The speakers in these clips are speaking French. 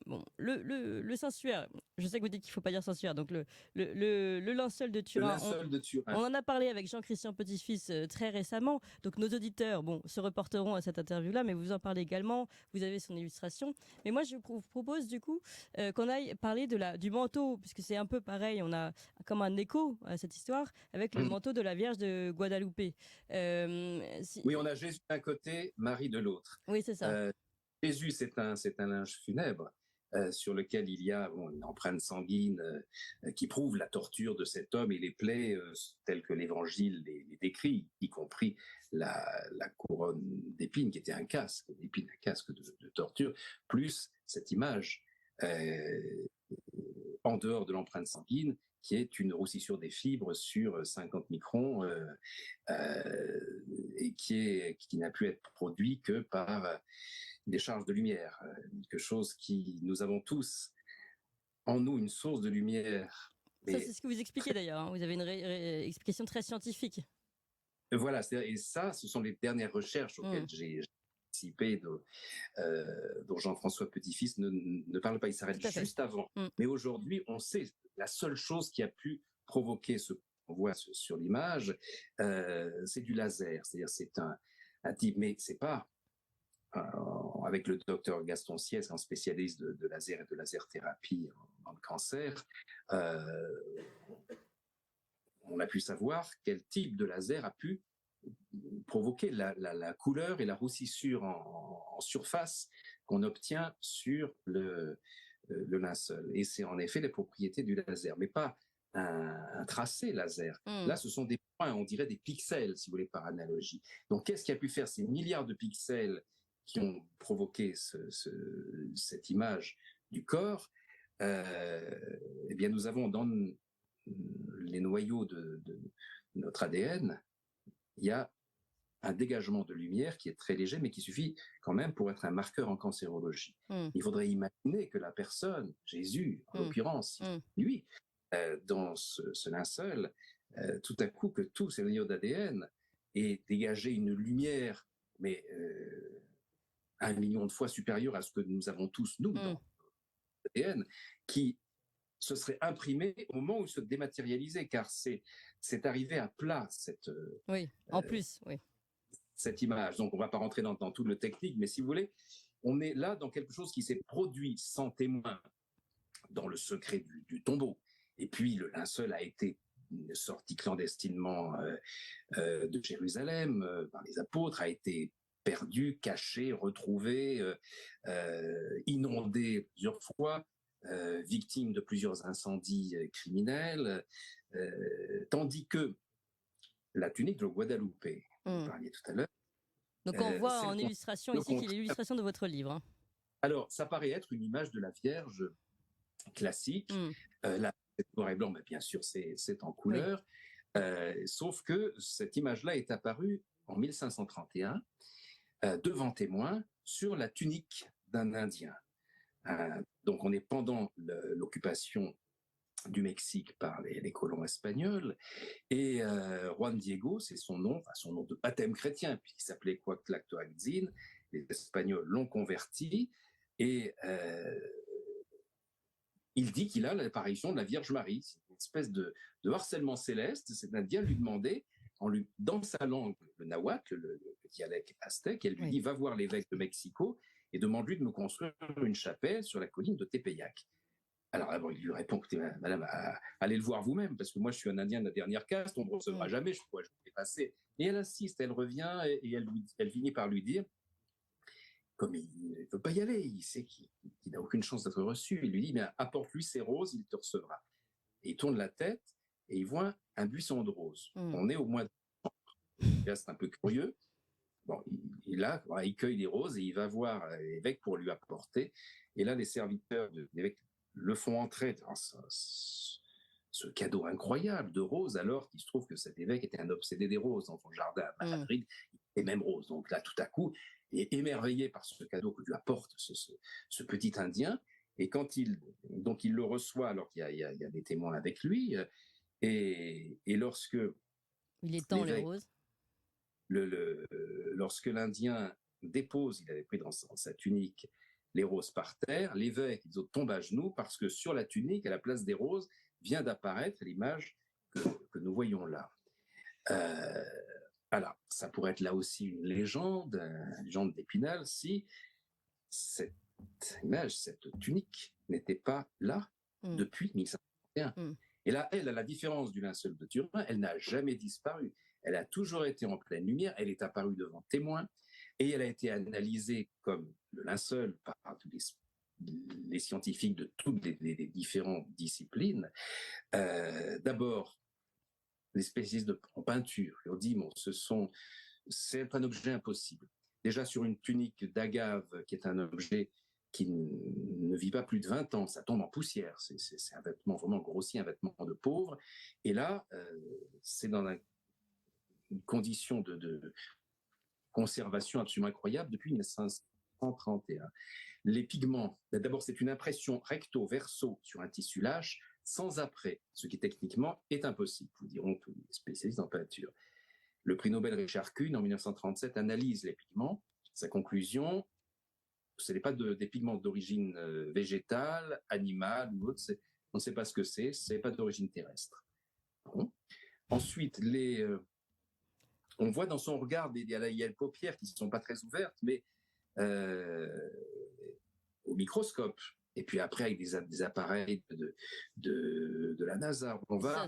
bon, le Saint-Suaire. Je sais que vous dites qu'il ne faut pas dire Saint-Suaire. Donc le linceul de Le Turin. linceul de Turin. On en a parlé avec Jean-Christian Petit-Fils très récemment. Donc nos auditeurs, bon, se reporteront à cette interview-là, mais vous en parlez également. Vous avez son illustration. Mais moi, je vous propose du coup qu'on aille parler du manteau, puisque c'est un peu pareil. On a comme un écho à cette histoire avec le manteau de la Vierge de Guadalupe. Oui, on a Jésus d'un côté, Marie de l'autre. Oui, c'est ça. Jésus, c'est un linge funèbre sur lequel il y a une empreinte sanguine qui prouve la torture de cet homme et les plaies telles que l'Évangile les décrit, y compris la couronne d'épines qui était un casque d'épines, un casque de torture, plus cette image en dehors de l'empreinte sanguine qui est une roussissure des fibres sur 50 microns et qui n'a pu être produit que par des charges de lumière, quelque chose qui, nous avons tous en nous une source de lumière. Ça, c'est ce que vous expliquez d'ailleurs, hein. Vous avez une explication très scientifique. Voilà, et ça, ce sont les dernières recherches auxquelles j'ai participé, dont Jean-François Petit-Fils ne parle pas, il s'arrête juste avant. Mais aujourd'hui, on sait, la seule chose qui a pu provoquer ce qu'on voit sur l'image, c'est du laser, c'est-à-dire c'est un type, mais c'est pas... avec le docteur Gaston Siès, un spécialiste de laser et de laser thérapie dans le cancer, on a pu savoir quel type de laser a pu provoquer la couleur et la roussissure en surface qu'on obtient sur le linceul. Et c'est en effet les propriétés du laser, mais pas un tracé laser. Là, ce sont des points, on dirait des pixels, si vous voulez, par analogie. Donc, qu'est-ce qui a pu faire ces milliards de pixels qui ont provoqué cette image du corps? Eh bien, nous avons dans les noyaux de notre ADN, il y a un dégagement de lumière qui est très léger, mais qui suffit quand même pour être un marqueur en cancérologie. Il faudrait imaginer que la personne, Jésus, en l'occurrence, lui, dans ce linceul, tout à coup, que tous ces noyaux d'ADN aient dégagé une lumière, mais 1 million de fois supérieure à ce que nous avons tous, nous, dans l'ADN, qui se serait imprimé au moment où il se dématérialisait, car c'est arrivé à plat, cette image. Donc, on ne va pas rentrer dans tout le technique, mais si vous voulez, on est là dans quelque chose qui s'est produit sans témoin, dans le secret du tombeau. Et puis, le linceul a été sorti clandestinement de Jérusalem par les apôtres, a été perdu, caché, retrouvé, inondé plusieurs fois, victime de plusieurs incendies criminels, tandis que la tunique de Guadalupe, vous parliez tout à l'heure. Donc on voit en illustration ici qui est l'illustration de votre livre. Hein. Alors, ça paraît être une image de la Vierge classique. Là, c'est noir et blanc, mais bien sûr, c'est en couleur. Sauf que cette image-là est apparue en 1531 devant témoin sur la tunique d'un Indien. Donc, on est pendant l'occupation du Mexique par les colons espagnols, et Juan Diego, c'est son nom de baptême chrétien, puisqu'il s'appelait Cuauhtlactoatzin. Les Espagnols l'ont converti, et il dit qu'il a l'apparition de la Vierge Marie. C'est une espèce de harcèlement céleste. Cet Indien lui demandait, dans sa langue, le nahuatl, le dialecte aztèque, elle lui dit, va voir l'évêque de Mexico et demande-lui de me construire une chapelle sur la colline de Tepeyac. Alors, il lui répond, écoutez, madame, allez le voir vous-même, parce que moi, je suis un Indien de la dernière caste, on ne me recevra jamais, je vais passer. Et elle insiste, elle revient, et elle finit par lui dire, comme il ne veut pas y aller, il sait qu'il n'a aucune chance d'être reçu, il lui dit, mais apporte-lui ses roses, il te recevra. Et il tourne la tête, et il voit un buisson de roses. On est au mois de décembre. Là, c'est un peu curieux. Bon, il cueille les roses, et il va voir l'évêque pour lui apporter. Et là, les serviteurs de l'évêque le font entrer dans ce cadeau incroyable de roses, alors qu'il se trouve que cet évêque était un obsédé des roses dans son jardin à Madrid, et même roses. Donc là, tout à coup, il est émerveillé par ce cadeau que lui apporte ce petit Indien, et quand il le reçoit, alors qu'il y a des témoins avec lui, et lorsque il étend les roses, lorsque l'Indien dépose, il avait pris dans sa tunique les roses par terre, l'évêque tombe à genoux parce que sur la tunique, à la place des roses, vient d'apparaître l'image que nous voyons là. Alors, ça pourrait être là aussi une légende d'Épinal, si cette image, cette tunique n'était pas là depuis 1531. Et là, elle, à la différence du linceul de Turin, elle n'a jamais disparu. Elle a toujours été en pleine lumière, elle est apparue devant témoins, et elle a été analysée comme le linceul par tous les scientifiques de toutes les différentes disciplines. D'abord, les spécialistes en peinture, ils ont dit, bon, c'est un objet impossible. Déjà sur une tunique d'agave, qui est un objet qui ne vit pas plus de 20 ans, ça tombe en poussière, c'est un vêtement vraiment grossier, un vêtement de pauvre, et là, c'est dans une condition de conservation absolument incroyable depuis 1531. Les pigments, d'abord c'est une impression recto-verso sur un tissu lâche, sans après, ce qui techniquement est impossible, vous diront tous les spécialistes en peinture. Le prix Nobel Richard Kuhn, en 1937, analyse les pigments. Sa conclusion, ce n'est pas des pigments d'origine végétale, animale ou autre, on ne sait pas ce que c'est pas d'origine terrestre. Bon. Ensuite, on voit dans son regard, il y a les paupières qui ne sont pas très ouvertes, mais au microscope. Et puis après, avec des appareils de la NASA,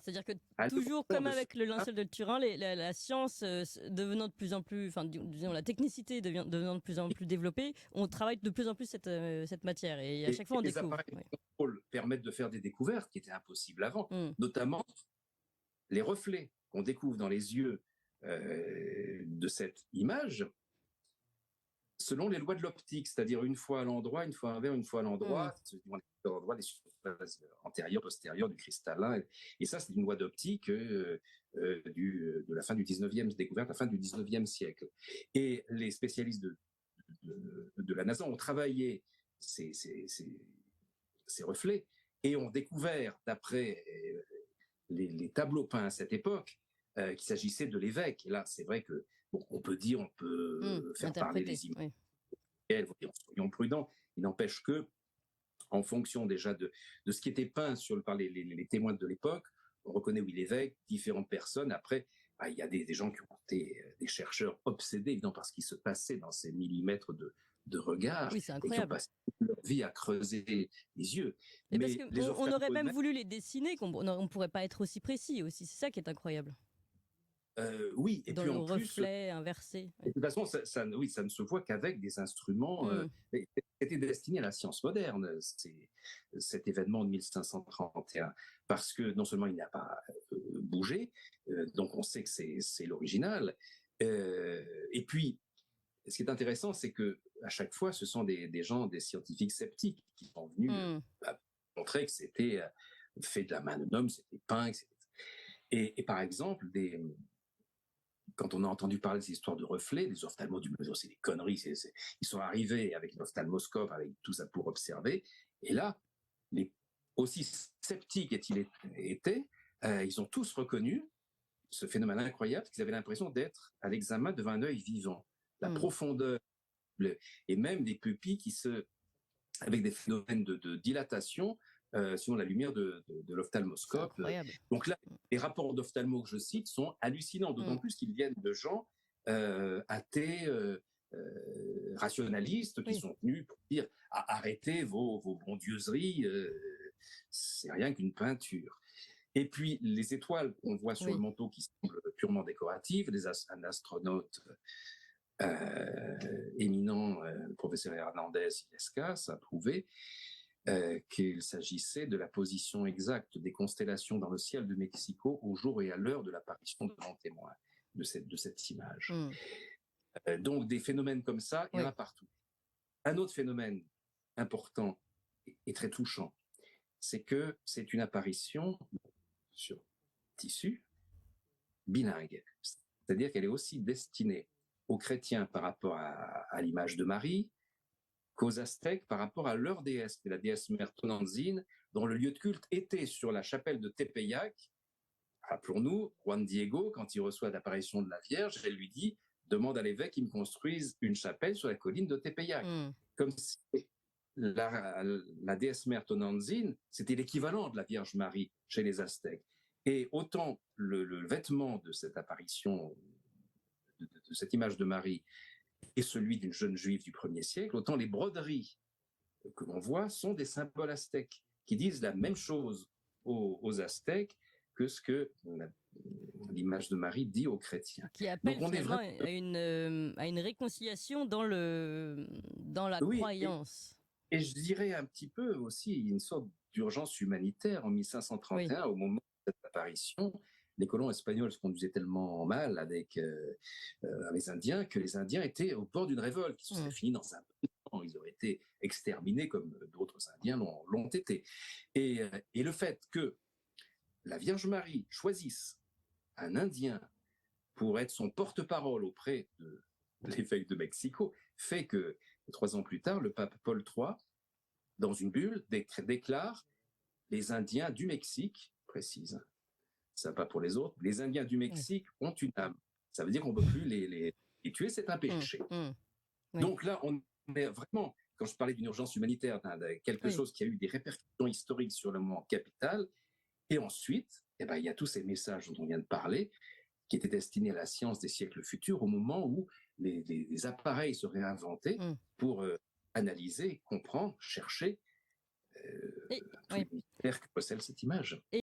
c'est-à-dire que toujours comme avec le linceul de Turin, la science devenant de plus en plus, enfin, disons, la technicité devenant de plus en plus développée, on travaille de plus en plus cette matière. Et à chaque fois, on découvre. Les appareils de contrôle permettent de faire des découvertes qui étaient impossibles avant, notamment les reflets qu'on découvre dans les yeux de cette image, selon les lois de l'optique, c'est-à-dire une fois à l'endroit, une fois à l'envers, une fois à l'endroit, des surfaces antérieures, postérieures, du cristallin. Et ça, c'est une loi d'optique de la fin du 19e, découverte à la fin du 19e siècle. Et les spécialistes de la NASA ont travaillé ces reflets et ont découvert, d'après les tableaux peints à cette époque, qu'il s'agissait de l'évêque. Et là, c'est vrai que on peut faire parler les images. Soyons prudents. Il n'empêche que, en fonction déjà de ce qui était peint par les témoins de l'époque, on reconnaît, oui, l'évêque, différentes personnes. Après, il y a des gens qui ont été des chercheurs obsédés, évidemment, par ce qui se passait dans ces millimètres de regard. Oui, c'est incroyable. Et qui ont passé leur vie à creuser les yeux. Mais parce on aurait même voulu les dessiner, qu'on ne pourrait pas être aussi précis aussi. C'est ça qui est incroyable. Oui, et dans puis le en plus, reflet inversé. De toute façon, ça ne se voit qu'avec des instruments qui étaient destinés à la science moderne, cet événement de 1531, parce que non seulement il n'a pas bougé, donc on sait que c'est l'original, et puis ce qui est intéressant, c'est que à chaque fois, ce sont des gens, des scientifiques sceptiques qui sont venus montrer que c'était fait de la main d'un homme, c'était peint, etc. Et par exemple, quand on a entendu parler de ces histoires de reflets, des ophtalmos, c'est des conneries, ils sont arrivés avec l'ophtalmoscope, avec tout ça pour observer, et là, aussi sceptiques étaient, ils ont tous reconnu ce phénomène incroyable, qu'ils avaient l'impression d'être à l'examen devant un œil vivant. La profondeur, et même des pupilles avec des phénomènes de dilatation, selon la lumière de l'ophtalmoscope. Donc là, les rapports d'ophtalmo que je cite sont hallucinants, d'autant plus qu'ils viennent de gens athées, rationalistes, qui sont venus pour dire arrêtez vos bondieuseries, c'est rien qu'une peinture. Et puis les étoiles qu'on voit sur le manteau qui semblent purement décoratives, un astronaute éminent, le professeur Hernandez Illescas, a prouvé qu'il s'agissait de la position exacte des constellations dans le ciel de Mexico au jour et à l'heure de l'apparition de grands témoins de cette image. Donc des phénomènes comme ça, il y en a partout. Un autre phénomène important et très touchant, c'est que c'est une apparition sur tissu bilingue. C'est-à-dire qu'elle est aussi destinée aux chrétiens par rapport à l'image de Marie, qu'aux Aztèques par rapport à leur déesse, la déesse mère Tonantzin, dont le lieu de culte était sur la chapelle de Tepeyac. Rappelons-nous, Juan Diego, quand il reçoit l'apparition de la Vierge, elle lui dit « Demande à l'évêque qu'il me construise une chapelle sur la colline de Tepeyac ». Comme si la déesse mère Tonantzin, c'était l'équivalent de la Vierge Marie chez les Aztèques. Et autant le vêtement de cette apparition, de cette image de Marie, est celui d'une jeune juive du 1er siècle, autant les broderies que l'on voit sont des symboles aztèques qui disent la même chose aux Aztèques que ce que l'image de Marie dit aux chrétiens. Qui appelle finalement à une réconciliation dans la croyance. Et je dirais un petit peu aussi une sorte d'urgence humanitaire en 1531, au moment de cette apparition. Les colons espagnols se conduisaient tellement mal avec les Indiens que les Indiens étaient au bord d'une révolte qui se serait finie dans un temps. Ils auraient été exterminés comme d'autres Indiens l'ont été. Et le fait que la Vierge Marie choisisse un Indien pour être son porte-parole auprès de l'évêque de Mexico fait que 3 ans plus tard, le pape Paul III, dans une bulle, déclare les Indiens du Mexique, précise, ça pas pour les autres, les Indiens du Mexique ont une âme. Ça veut dire qu'on ne peut plus les tuer, c'est un péché. Donc là, on est vraiment, quand je parlais d'une urgence humanitaire, quelque chose qui a eu des répercussions historiques sur le moment capital, et ensuite, il y a tous ces messages dont on vient de parler, qui étaient destinés à la science des siècles futurs, au moment où les appareils seraient inventés pour analyser, comprendre, chercher tout le mystère que possède cette image.